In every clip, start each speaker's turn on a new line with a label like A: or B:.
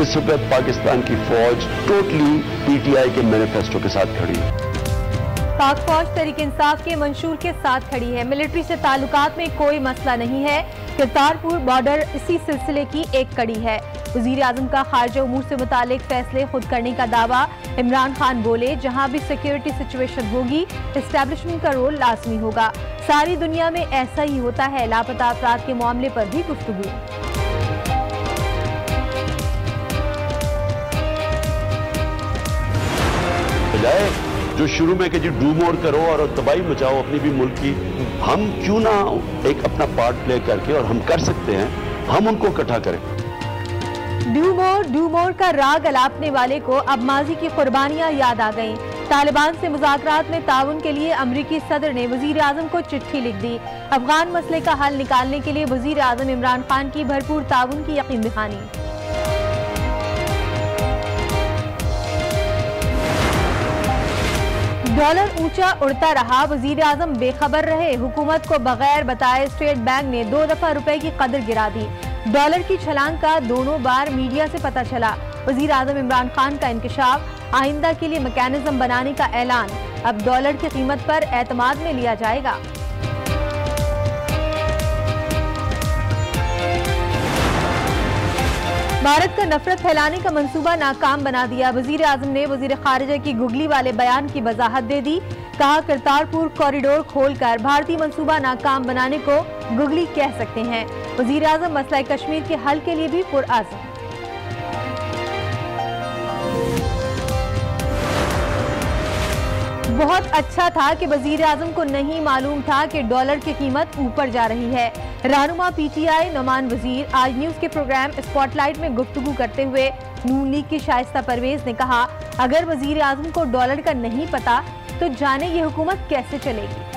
A: इस वक्त पाकिस्तान की फौज टोटली पीटीआई के मैनिफेस्टो के साथ खड़ी है।
B: पाक फौज तहरीक इंसाफ के मंशूर के साथ खड़ी है। मिलिट्री से ताल्लुकात में कोई मसला नहीं है। करतारपुर बॉर्डर इसी सिलसिले की एक कड़ी है। वजीर आजम का खारजा उमूर से मुतालिक फैसले खुद करने का दावा। इमरान खान बोले, जहां भी सिक्योरिटी सिचुएशन होगी एस्टेब्लिशमेंट का रोल लाजमी होगा। सारी दुनिया में ऐसा ही होता है। लापता अफराद के मामले पर भी गुफ्तगू।
A: जो शुरू में कि जी डू मोर करो और तबाही मचाओ अपनी भी मुल्क की, हम क्यों ना एक अपना पार्ट प्ले करके, और हम कर सकते हैं, हम उनको इकट्ठा करें।
B: डू मोर का राग अलापने वाले को अब माजी की कुर्बानियां याद आ गईं। तालिबान से मुज़ाकरात में ताउन के लिए अमरीकी सदर ने वजीर आजम को चिट्ठी लिख दी। अफगान मसले का हल निकालने के लिए वजीर आजम इमरान खान की भरपूर ताउन की यकीन दहानी। डॉलर ऊंचा उड़ता रहा, वजीर आजम बेखबर रहे। हुकूमत को बगैर बताए स्टेट बैंक ने 2 दफा रुपए की कदर गिरा दी। डॉलर की छलांग का दोनों बार मीडिया से पता चला। वजीर आजम इमरान खान का इंकशाफ, आइंदा के लिए मैकेनिज्म बनाने का ऐलान। अब डॉलर की कीमत पर एतमाद में लिया जाएगा। भारत का नफरत फैलाने का मंसूबा नाकाम बना दिया। वजीर आजम ने वजीर खारिजा की गुगली वाले बयान की वजाहत दे दी। कहा, करतारपुर कॉरिडोर खोलकर भारतीय मंसूबा नाकाम बनाने को गुगली कह सकते हैं। वजीर आजम मसला कश्मीर के हल के लिए भी पुरअज़्म। बहुत अच्छा था कि वजीर आजम को नहीं मालूम था कि डॉलर की कीमत ऊपर जा रही है। रहनुमा पीटीआई नोमान वजीर आज न्यूज के प्रोग्राम स्पॉटलाइट में गुफ्तगू करते हुए नून लीग की शाइस्ता परवेज ने कहा, अगर वजीर आजम को डॉलर का नहीं पता तो जाने ये हुकूमत कैसे चलेगी।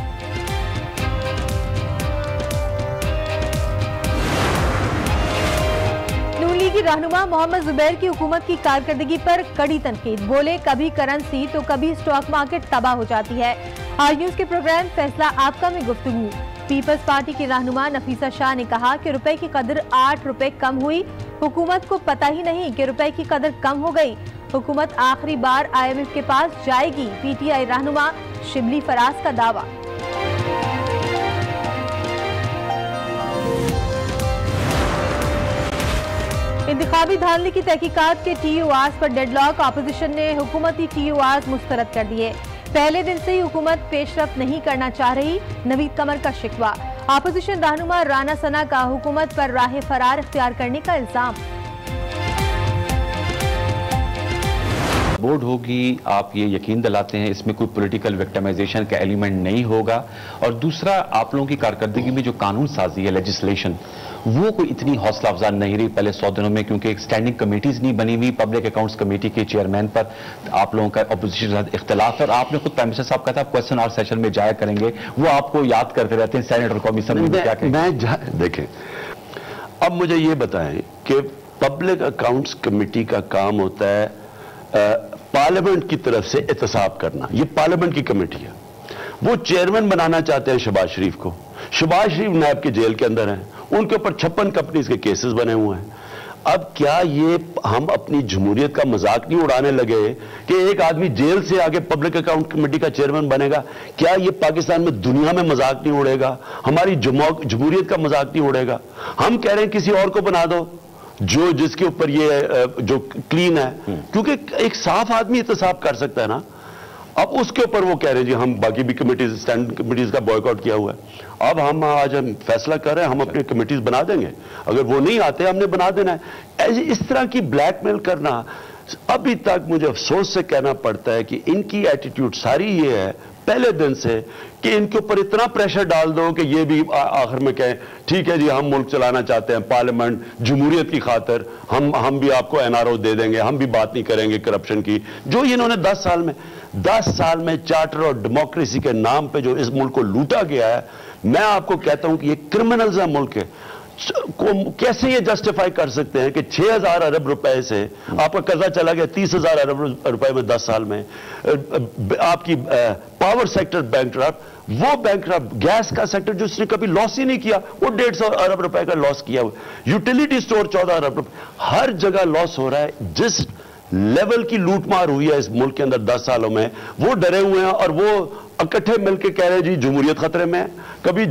B: नून लीग की रहनुमा मोहम्मद जुबैर की हुकूमत की कारकर्दगी पर कड़ी तनकीद। बोले, कभी करंसी तो कभी स्टॉक मार्केट तबाह हो जाती है। आज न्यूज के प्रोग्राम फैसला आपका में गुफ्तगू। पीपल्स पार्टी की रहनुमा नफीसा शाह ने कहा कि रुपए की कदर 8 रुपए कम हुई। हुकूमत को पता ही नहीं कि रुपए की कदर कम हो गई। हुकूमत आखिरी बार IMF के पास जाएगी। पीटीआई रहनुमा शिबली फराज का दावा। इंतखाबी धांधली की तहकीकात के TORs पर डेडलॉक। अपोजिशन ने हुकूमती TORs मुस्तरद कर दिए। पहले दिन से ही हुकूमत पेशरफ्त नहीं करना चाह रही, नवीद कमर का शिकवा। अपोजिशन रहनुमा राना सना का हुकूमत पर राह फरार इख्तियार करने का इल्जाम।
C: बोर्ड होगी, आप ये यकीन दिलाते हैं इसमें कोई पॉलिटिकल विक्टिमाइजेशन का एलिमेंट नहीं होगा। और दूसरा, आप लोगों की कारकर्दगी में जो कानून साजी है, लेजिस्लेशन, वो कोई इतनी हौसला अफजा नहीं रही पहले 100 दिनों में, क्योंकि स्टैंडिंग कमेटीज नहीं बनी हुई। पब्लिक अकाउंट्स कमेटी के चेयरमैन पर आप लोगों का अपोजिशन के साथ इख्तिलाफ है। और आपने खुद प्राइम मिनिस्टर साहब कहा था क्वेश्चन आवर सेशन में जाया करेंगे, वो आपको याद करते रहते हैं सेनेट और कौमी असेंबली में क्या करें।
A: देखें, अब मुझे ये बताएं कि पब्लिक अकाउंट्स कमेटी का काम होता है पार्लियामेंट की तरफ से एहतसाब करना। ये पार्लियामेंट की कमेटी है। वो चेयरमैन बनाना चाहते हैं शहबाज शरीफ को। शहबाज शरीफ नायब के जेल के अंदर हैं, उनके ऊपर 56 कंपनीज के केसेस बने हुए हैं। अब क्या ये हम अपनी जमहूरियत का मजाक नहीं उड़ाने लगे कि एक आदमी जेल से आके पब्लिक अकाउंट कमेटी का चेयरमैन बनेगा? क्या ये पाकिस्तान में दुनिया में मजाक नहीं उड़ेगा? हमारी जमहूरियत का मजाक नहीं उड़ेगा? हम कह रहे हैं किसी और को बना दो जो जिसके ऊपर ये जो क्लीन है, क्योंकि एक साफ आदमी एहतसाब कर सकता है ना। अब उसके ऊपर वो कह रहे हैं जी हम बाकी भी कमेटीज, स्टैंडिंग कमेटीज का बॉयकॉट किया हुआ है। अब हम आज हम फैसला कर रहे हैं, हम अपनी कमेटीज बना देंगे। अगर वो नहीं आते हमने बना देना है। ऐसे इस तरह की ब्लैकमेल करना, अभी तक मुझे अफसोस से कहना पड़ता है कि इनकी एटीट्यूड सारी ये है पहले दिन से कि इनके ऊपर इतना प्रेशर डाल दो कि ये भी आखिर में कहें ठीक है जी हम मुल्क चलाना चाहते हैं, पार्लियामेंट जमहूरियत की खातिर हम भी आपको NRO दे देंगे, हम भी बात नहीं करेंगे करप्शन की। जो इन्होंने 10 साल में चार्टर और डेमोक्रेसी के नाम पे जो इस मुल्क को लूटा गया है, मैं आपको कहता हूं कि ये क्रिमिनल्स है मुल्क के। कैसे ये जस्टिफाई कर सकते हैं कि 6,000 अरब रुपए से आपका कर्जा चला गया 30,000 अरब रुपए में 10 साल में, आपकी पावर सेक्टर बैंकरप्ट, वो बैंकरप्ट, गैस का सेक्टर जो उसने कभी लॉस ही नहीं किया वो 150 अरब रुपए का लॉस किया, यूटिलिटी स्टोर 14 अरब रुपए, हर जगह लॉस हो रहा है। जिस लेवल की लूटमार हुई है इस मुल्क के अंदर 10 सालों में, वो डरे हुए हैं और वो इकट्ठे मिलकर कह रहे हैं जी जमहूरियत खतरे में है। कभी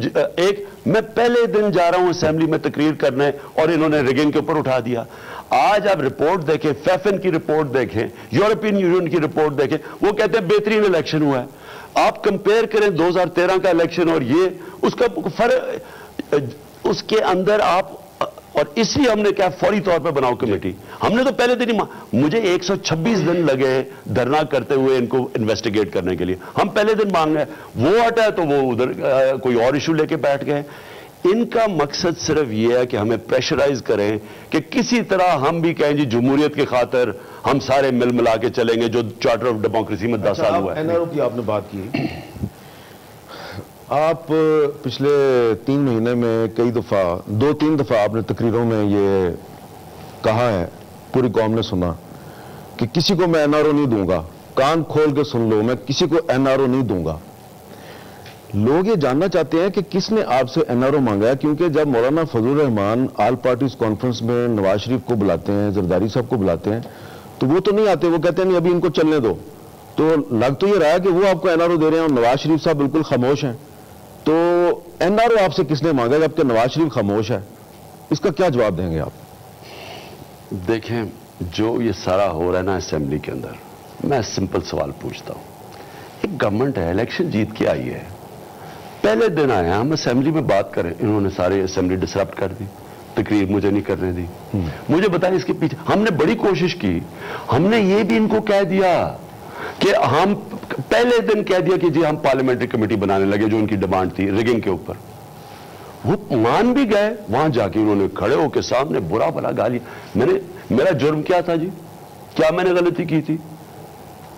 A: मैं पहले दिन जा रहा हूं असेंबली में तकरीर करने और इन्होंने रिगिंग के ऊपर उठा दिया। आज आप रिपोर्ट देखें, फैफन की रिपोर्ट देखें, यूरोपियन यूनियन की रिपोर्ट देखें, वो कहते हैं बेहतरीन इलेक्शन हुआ है। आप कंपेयर करें 2013 का इलेक्शन और ये, उसका फर्क उसके अंदर आप, और इसलिए हमने क्या फौरी तौर पर बनाओ कमेटी। हमने तो पहले दिन ही, मुझे 126 दिन लगे धरना करते हुए इनको इन्वेस्टिगेट करने के लिए। हम पहले दिन मांग रहे, वो हटा है तो वो उधर कोई और इशू लेके बैठ गए। इनका मकसद सिर्फ ये है कि हमें प्रेशराइज करें कि किसी तरह हम भी कहें जी जमहूरियत की खातिर हम सारे मिल मिला के चलेंगे, जो चार्टर ऑफ डेमोक्रेसी में 10 साल हुआ है।
D: एनआरओ की आपने बात की, आप पिछले 3 महीने में कई दफा, 2-3 दफा आपने तकरीरों में ये कहा है, पूरी कौम ने सुना कि किसी को मैं एनआरओ नहीं दूंगा, कान खोल के सुन लो, मैं किसी को एनआरओ नहीं दूंगा। लोग ये जानना चाहते हैं कि किसने आपसे एनआरओ मांगा है, क्योंकि जब मौलाना Fazlur Rahman all parties conference में नवाज शरीफ को बुलाते हैं, जरदारी साहब को बुलाते हैं, तो वो तो नहीं आते, वो कहते हैं नहीं अभी इनको चलने दो। तो लग तो ये रहा है कि वो आपको एनआरओ दे रहे हैं और नवाज शरीफ साहब बिल्कुल खामोश हैं। तो एनआरओ आपसे किसने मांगा जबकि नवाज शरीफ खामोश है? इसका क्या जवाब देंगे आप?
A: देखें, जो ये सारा हो रहा है ना असेंबली के अंदर, मैं सिंपल सवाल पूछता हूं। एक गवर्नमेंट है, इलेक्शन जीत के आई है, पहले दिन आए हम असेंबली में बात करें, इन्होंने सारे असेंबली डिसरप्ट कर दी, तकरीर मुझे नहीं करने दी। मुझे बताएं इसके पीछे, हमने बड़ी कोशिश की, हमने ये भी इनको कह दिया कि हम पहले दिन कह दिया कि जी हम पार्लियामेंट्री कमेटी बनाने लगे, जो उनकी डिमांड थी रिगिंग के ऊपर, वो मान भी गए। वहां जाके उन्होंने खड़े होकर सामने बुरा भला गाली, मेरा जुर्म क्या था जी, क्या मैंने गलती की थी?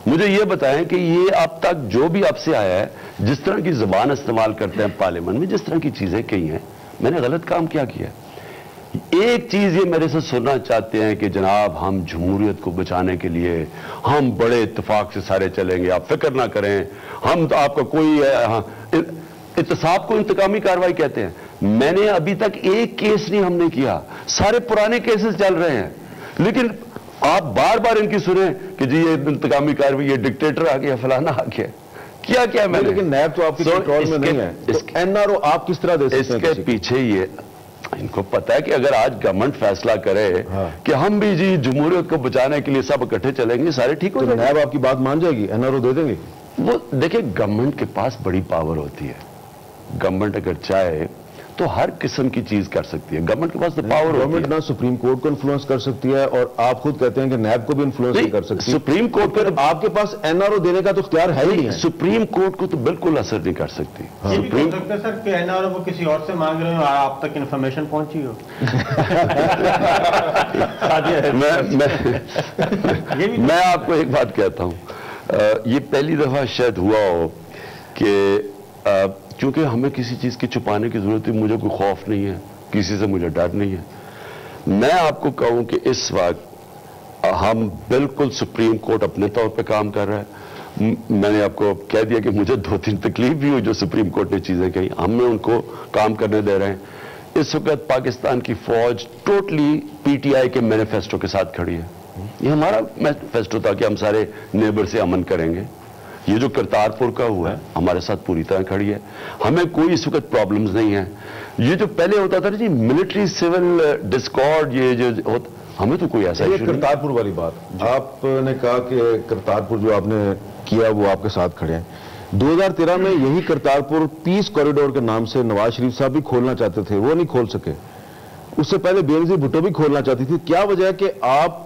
A: मुझे ये बताएं कि ये अब तक जो भी आपसे आया है, जिस तरह की जुबान इस्तेमाल करते हैं पार्लियामेंट में, जिस तरह की चीजें कही हैं, मैंने गलत काम क्या किया? एक चीज ये मेरे से सुनना चाहते हैं कि जनाब हम जमहूरियत को बचाने के लिए हम बड़े इत्तेफाक से सारे चलेंगे, आप फिक्र ना करें, हम तो आपका कोई इत्तेसाब को इंतकामी कार्रवाई कहते हैं। मैंने अभी तक एक केस नहीं हमने किया, सारे पुराने केसेस चल रहे हैं, लेकिन आप बार बार इनकी सुने कि जी ये इंतकामी कार्रवाई, ये डिक्टेटर आ गया, फलाना आ गया, क्या क्या मैंने।
D: लेकिन नैब तो आपके कंट्रोल में नहीं है, तो एनआरओ आप किस तरह दे सकते हैं?
A: इसके पीछे ये इनको पता है कि अगर आज गवर्नमेंट फैसला करे कि हम भी जी जमहूरियत को बचाने के लिए सब इकट्ठे चलेंगे, सारे ठीक हो जाएंगे।
D: नैब आपकी बात मान जाएगी, एनआरओ दे देंगे?
A: वो देखिए, गवर्नमेंट के पास बड़ी पावर होती है, गवर्नमेंट अगर चाहे तो हर किस्म की चीज कर सकती है, गवर्नमेंट के पास तो पावर होती है।
D: गवर्नमेंट ना सुप्रीम कोर्ट को इन्फ्लुएंस कर सकती है, और आप खुद कहते हैं कि नैब को भी इन्फ्लुएंस नहीं कर सकती।
A: सुप्रीम कोर्ट को
D: आपके पास एनआरओ देने का तो इख्तियार है ही नहीं।
A: सुप्रीम कोर्ट को तो बिल्कुल असर नहीं कर सकती।
E: सुप्रीम कोर्ट सर कि एनआरओ को किसी और से मांग रहे हो, आप तक इन्फॉर्मेशन पहुंची हो।
A: मैं आपको एक बात कहता हूं, ये पहली दफा शायद हुआ हो कि क्योंकि हमें किसी चीज की छुपाने की जरूरत है, मुझे कोई खौफ नहीं है, किसी से मुझे डर नहीं है। मैं आपको कहूं कि इस वक्त हम बिल्कुल सुप्रीम कोर्ट अपने तौर पे काम कर रहा है। मैंने आपको कह दिया कि मुझे 2-3 तकलीफ भी हुई जो सुप्रीम कोर्ट ने चीजें कही, हमने उनको काम करने दे रहे हैं। इस वक्त पाकिस्तान की फौज टोटली पीटीआई के मैनिफेस्टो के साथ खड़ी है। ये हमारा मैनिफेस्टो था कि हम सारे नेबर से अमन करेंगे। ये जो करतारपुर का हुआ है हमारे साथ पूरी तरह खड़ी है, हमें कोई इस वक्त प्रॉब्लम्स नहीं है। ये जो पहले होता था जी मिलिट्री सिविल डिस्कॉर्ड, ये जो होता, हमें तो कोई ऐसा इशू नहीं।
D: करतारपुर वाली बात आपने कहा कि करतारपुर जो आपने किया वो आपके साथ खड़े हैं। 2013 में यही करतारपुर पीस कॉरिडोर के नाम से नवाज शरीफ साहब भी खोलना चाहते थे, वो नहीं खोल सके। उससे पहले बेनजीर भुट्टो भी खोलना चाहती थी। क्या वजह है कि आप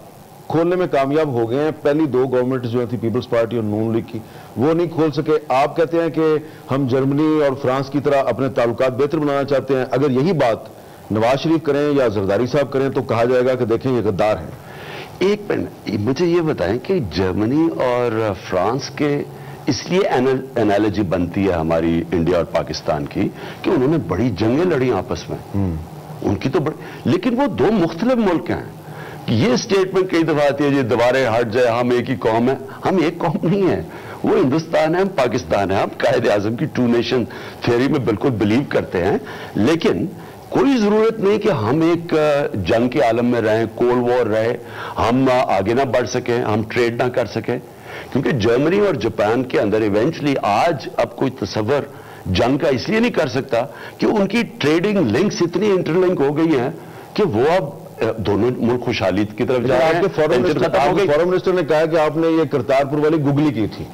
D: खोलने में कामयाब हो गए हैं? पहली 2 गवर्नमेंट जो थी पीपल्स पार्टी और नून लीग की, वो नहीं खोल सके। आप कहते हैं कि हम जर्मनी और फ्रांस की तरह अपने ताल्लुकात बेहतर बनाना चाहते हैं। अगर यही बात नवाज शरीफ करें या जरदारी साहब करें तो कहा जाएगा कि देखें ये गद्दार हैं।
A: एक मिनट, मुझे ये बताएं कि जर्मनी और फ्रांस के इसलिए एनालॉजी बनती है हमारी इंडिया और पाकिस्तान की कि उन्होंने बड़ी जंगें लड़ी आपस में। उनकी तो लेकिन वो दो मुख्तलिफ मुल्क हैं। ये स्टेटमेंट कई दफा आती है ये दीवारें हट जाए, हम एक ही कौम है। हम एक कौम नहीं है, वो हिंदुस्तान है, हम पाकिस्तान है। हम कायदे आजम की टू नेशन थियोरी में बिल्कुल बिलीव करते हैं, लेकिन कोई जरूरत नहीं कि हम एक जंग के आलम में रहें, कोल्ड वॉर रहे, हम आगे ना बढ़ सकें, हम ट्रेड ना कर सकें। क्योंकि जर्मनी और जापान के अंदर इवेंचुअली आज अब कोई तस्वर जंग का इसलिए नहीं कर सकता कि उनकी ट्रेडिंग लिंक्स इतनी इंटरलिंक हो गई हैं कि वो अब दोनों मुल्क खुशहाली की तरफ जा रहे हैं।
D: आपके फॉरेन मिनिस्टर ने कहा कि आपने ये करतारपुर वाली गुगली की थी,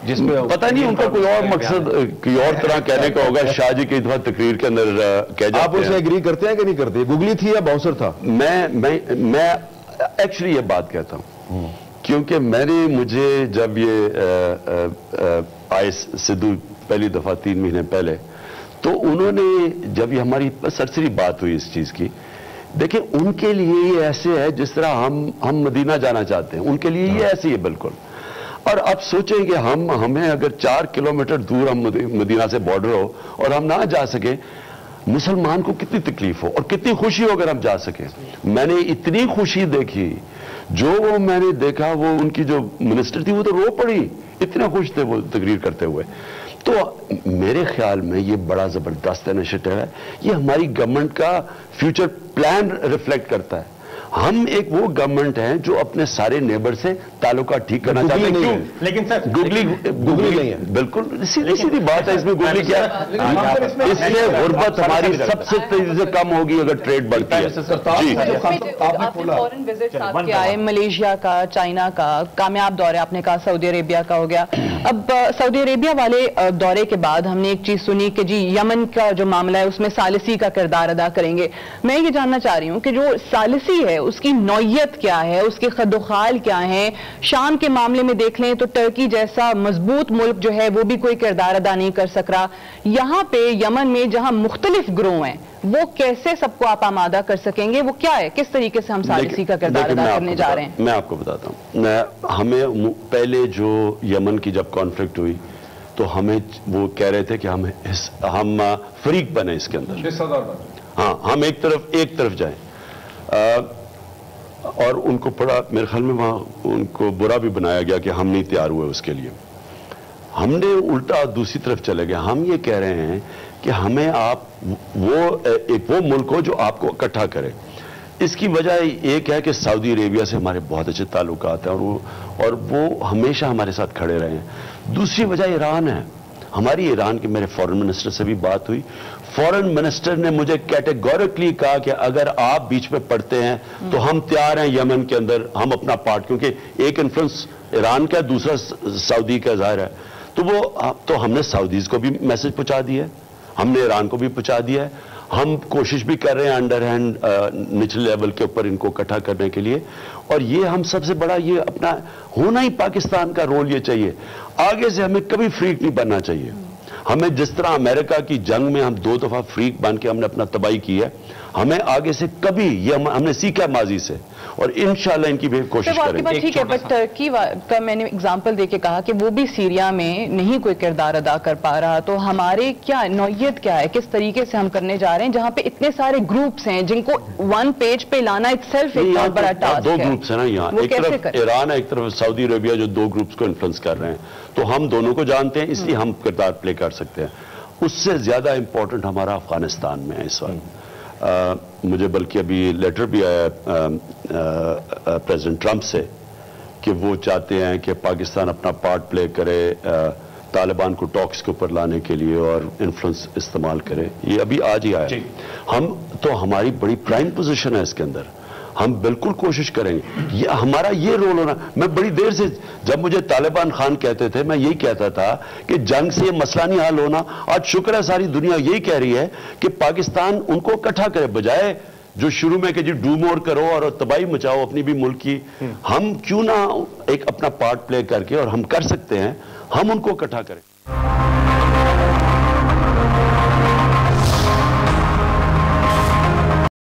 A: जिसमें पता नहीं उनका कोई और मकसद कोई और तरह कहने का होगा। शाह जी कई दफा तकरीर के अंदर कह जाते हैं।
D: आप उससे एग्री करते हैं कि नहीं करते? गुगली थी या बाउंसर था?
A: मैं एक्चुअली ये बात कहता हूं क्योंकि मुझे जब ये आए सिद्धू पहली दफा 3 महीने पहले, तो उन्होंने जब ये हमारी सरसरी बात हुई इस चीज की, देखिए उनके लिए ये ऐसे है जिस तरह हम मदीना जाना चाहते हैं, उनके लिए ये ऐसे ही है बिल्कुल। और अब सोचें कि हमें अगर 4 किलोमीटर दूर हम मदीना से बॉर्डर हो और हम ना जा सके, मुसलमान को कितनी तकलीफ हो और कितनी खुशी हो अगर हम जा सके। मैंने इतनी खुशी देखी, जो वो मैंने देखा, वो उनकी जो मिनिस्टर थी वो तो रो पड़ी, इतना खुश थे वो तकरीर करते हुए। तो मेरे ख्याल में ये बड़ा जबरदस्त इनिशिएटिव है, ये हमारी गवर्नमेंट का फ्यूचर प्लान रिफ्लेक्ट करता है। हम एक वो गवर्नमेंट है जो अपने सारे नेबर से ताल्लुकात ठीक करना चाहते हैं। क्यों?
E: लेकिन सर
A: गुगली नहीं है, बिल्कुल सीधी बात है। इसमें गुगली क्या है? इससे गुर्बत हमारी सबसे तेजी से कम होगी अगर ट्रेड बढ़ती है। जी,
F: आपने फॉरेन विजिट आपके आए, मलेशिया का, चाइना का, कामयाब दौरे आपने कहा सऊदी अरेबिया का हो गया। अब सऊदी अरेबिया वाले दौरे के बाद हमने एक चीज सुनी कि जी यमन का जो मामला है उसमें सालिसी का किरदार अदा करेंगे। मैं ये जानना चाह रही हूं कि जो सालिसी है उसकी नौयत क्या है, उसके खदोखाल क्या है? शाम के मामले में देख लें तो टर्की जैसा मजबूत मुल्क जो है वो भी कोई किरदार अदा नहीं कर सक रहा। यहां पे यमन में जहां मुख्तलिफ ग्रोह हैं, वो कैसे सबको आप आमादा कर सकेंगे? वो क्या है, किस तरीके से हम सालिसी का किरदार अदा करने जा रहे हैं?
A: मैं आपको बताता हूं। हमें पहले जो यमन की जब कॉन्फ्लिक्ट हुई तो हमें वो कह रहे थे कि हम फरीक बने इसके अंदर, हाँ हम एक तरफ जाएं, और उनको बड़ा मेरे ख्याल में वहां उनको बुरा भी बनाया गया कि हम नहीं तैयार हुए उसके लिए। हमने उल्टा दूसरी तरफ चले गए। हम ये कह रहे हैं कि हमें आप वो मुल्क हो जो आपको इकट्ठा करे। इसकी वजह एक है कि सऊदी अरेबिया से हमारे बहुत अच्छे ताल्लुकात हैं और वो हमेशा हमारे साथ खड़े रहे हैं। दूसरी वजह ईरान है। हमारी ईरान के मेरे फॉरेन मिनिस्टर से भी बात हुई। फॉरेन मिनिस्टर ने मुझे कैटेगोरिकली कहा कि अगर आप बीच में पड़ते हैं तो हम तैयार हैं यमन के अंदर हम अपना पार्ट, क्योंकि एक इन्फ्लुएंस ईरान का, दूसरा सऊदी का ज़ाहिर है। तो हमने सऊदीज को भी मैसेज पहुंचा दिया है, हमने ईरान को भी पहुंचा दिया है। हम कोशिश भी कर रहे हैं अंडर हैंड निचले लेवल के ऊपर इनको इकट्ठा करने के लिए। और ये हम सबसे बड़ा ये अपना होना ही पाकिस्तान का रोल ये चाहिए। आगे से हमें कभी फ्रीक नहीं बनना चाहिए। हमें जिस तरह अमेरिका की जंग में हम 2 दफा फ्रीक बन के हमने अपना तबाही की है, हमें आगे से कभी ये हमने सीखा माजी से, और इंशाल्लाह इनकी भी कोशिश करेंगे।
F: ठीक है, बट टर्की का मैंने एग्जांपल देके कहा कि वो भी सीरिया में नहीं कोई किरदार अदा कर पा रहा, तो हमारे क्या नौयत क्या है, किस तरीके से हम करने जा रहे हैं जहां पे इतने सारे ग्रुप्स हैं जिनको वन पेज पे लाना इटसेल्फ एक बहुत बड़ा टास्क है।
A: 2 ग्रुप्स है ना यहाँ, एक तरफ ईरान है, एक तरफ सऊदी अरेबिया, जो 2 ग्रुप्स को इन्फ्लुएंस कर रहे हैं। तो हम दोनों को जानते हैं, इसलिए हम किरदार प्ले कर सकते हैं। उससे ज्यादा इंपॉर्टेंट हमारा अफगानिस्तान में है इस वक्त। मुझे बल्कि अभी लेटर भी आया प्रेसिडेंट ट्रंप से कि वो चाहते हैं कि पाकिस्तान अपना पार्ट प्ले करे तालिबान को टॉक्स के ऊपर लाने के लिए और इन्फ्लुएंस इस्तेमाल करे। ये अभी आज ही आया। हमारी बड़ी प्राइम पोजीशन है इसके अंदर, हम बिल्कुल कोशिश करेंगे। ये हमारा ये रोल होना। मैं बड़ी देर से, जब मुझे तालिबान खान कहते थे, मैं यही कहता था कि जंग से ये मसला नहीं हल होना। आज शुक्र है सारी दुनिया यही कह रही है कि पाकिस्तान उनको इकट्ठा करे, बजाय जो शुरू में कि जी डू मोर करो और तबाही मचाओ अपनी भी मुल्क की। हम क्यों ना एक अपना पार्ट प्ले करके, और हम कर सकते हैं, हम उनको इकट्ठा करें।